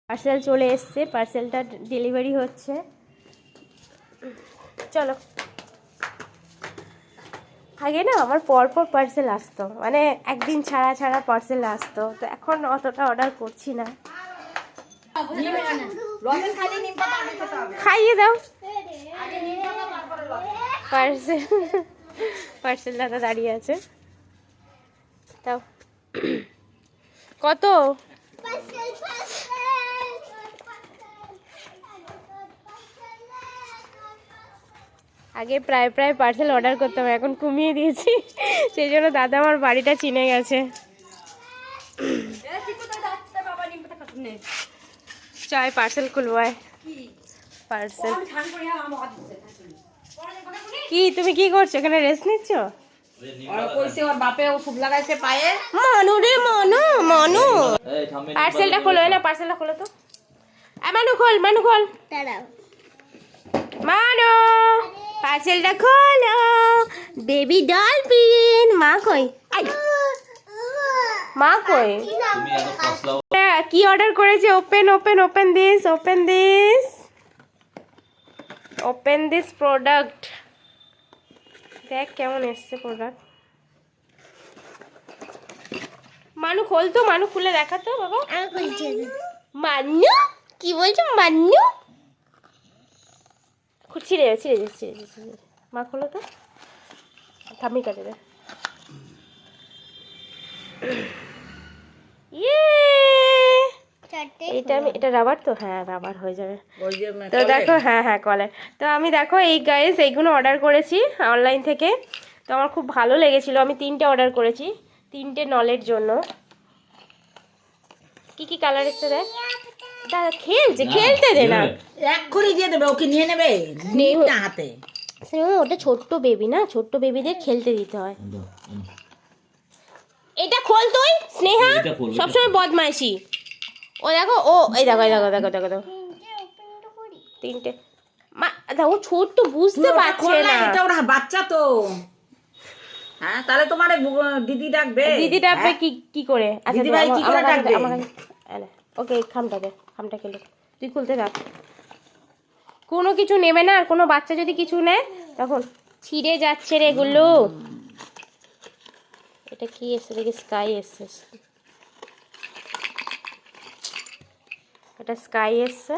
Parcel চলে এসছে, পার্সেলটা ডেলিভারি হচ্ছে। চলো। আগে না আমার পরপর পার্সেল আসতো, মানে একদিন ছাড়া ছাড়া পার্সেল আসতো, তো এখন অতটা অর্ডার করছি না। খাইয়ে দাও পার্সেল। পার্সেল দাদা দাঁড়িয়ে আছে, তাও কত? আগে প্রায় প্রায় পার্সেল অর্ডার করতাম, এখন কমিয়ে দিয়েছি, সেই জন্য দাদা আমার বাড়িটা চিনে গেছে। চাই পার্সেল খুলবো, পার্সেল কি তুমি কি করছো এখানে, রেস্ট নিচ্ছ? পার্সেলটা খোলো না, পার্সেলটা খোলো তো। মানু খোল, মানু খোল, মানু পার্সেলটা খোলো। বেবি ডলফিন মা কই? মা কই? কি অর্ডার করেছে? Open open open this, open this, open this product. দেখ কেমন এসছে প্রোডাক্ট। মানু খোল তো, মানু খুলে দেখা তো বাবা। মানু কি বলছো? মানু ছিঁড়ে ছিঁড়ে ছিঁড়ে ছিঁড়ে, মা খোলো তো, ঠাম্মি কাটে দে। এটা রাবার তো, হ্যাঁ রাবার হয়ে যাবে তো। দেখো হ্যাঁ হ্যাঁ কলার তো। আমি দেখো এই গাইস এইগুলো অর্ডার করেছি অনলাইন থেকে, তো আমার খুব ভালো লেগেছিল। আমি 3টে অর্ডার করেছি, 3টে নলের জন্য। কি কি কালার এসছে দেখ। দাদা খেলছে, খেলতে দে না, এক্ষুনি দিয়ে দেবে, ওকে নিয়ে নেবে হাতে। ওটা ছোট্ট বেবি না, ছোট্ট বেবিদের খেলতে দিতে হয়। এটা খোল তুই, স্নেহা সবসময় বদমাইশি। ও দেখো, ও এই দেখো এই দেখো দেখো দেখো দেখো 3টে। মা দেখো ছোট্ট, বুঝতে পারছে না, এটা ওরা বাচ্চা তো। হ্যাঁ তাহলে তোমার দিদি ডাকবে। দিদি ডাকবে কি কি করে? আচ্ছা দিদি ভাই কি করে ডাকবে? ওকে খামটা খেলো, তুই খুলতে থাক। কোনো কিছু নেবে না, আর কোনো বাচ্চা যদি কিছু নেয় তখন ছিঁড়ে যাচ্ছে রে এগুলো। এটা কি এসছে দেখি, স্কাই এসছে, এটা স্কাই এসছে।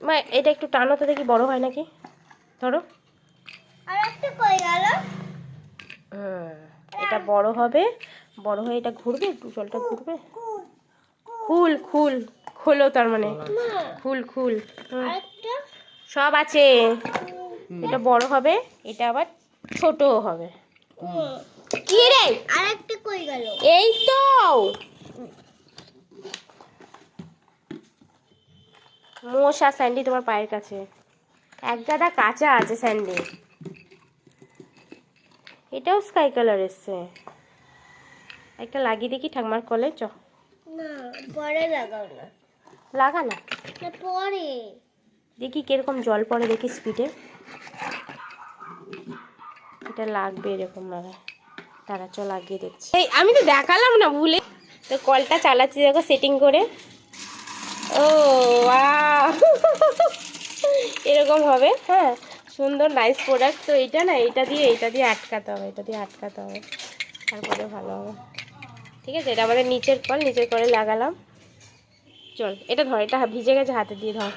মা এটা একটু টানো তো দেখি, বড় হয় নাকি, ধরো। এটা বড় হবে, বড় হয়ে এটা ঘুরবে, একটু জলটা ঘুরবে। খুল খুল খোলো, তার মানে খুল খুল, সব আছে। এটা বড় হবে, এটা আবার ছোটও হবে। কি রে আরেকটা কই গেল? এই তো মশা স্যান্ডি তোমার পায়ের কাছে, এক গাদা কাঁচা আছে স্যান্ডি। এটাও স্কাই কালার এসছে, একটা লাগিয়ে দেখি ঠাকমার কলে। চ না পরে লাগাও না, লাগা না, পরে দেখি কিরকম জল পড়ে, দেখি স্পিডে। এটা লাগবে এরকম ভাবে, তারা চ লাগিয়ে দেখছি। এই আমি তো দেখালাম না ভুলে, তো কলটা চালাচ্ছি দেখো সেটিং করে। ও ওয়াও, এরকম হবে। হ্যাঁ সুন্দর নাইস প্রোডাক্ট। তো এইটা না, এটা দিয়ে আটকাতে হবে, এটা দিয়ে আটকাতে হবে, তারপরে ভালো হবে। ঠিক আছে, এটা আমাদের নিচের কল, নিচের কলে লাগালাম। চল এটা ধর, এটা ভিজে গেছে, হাতে দিয়ে ধর।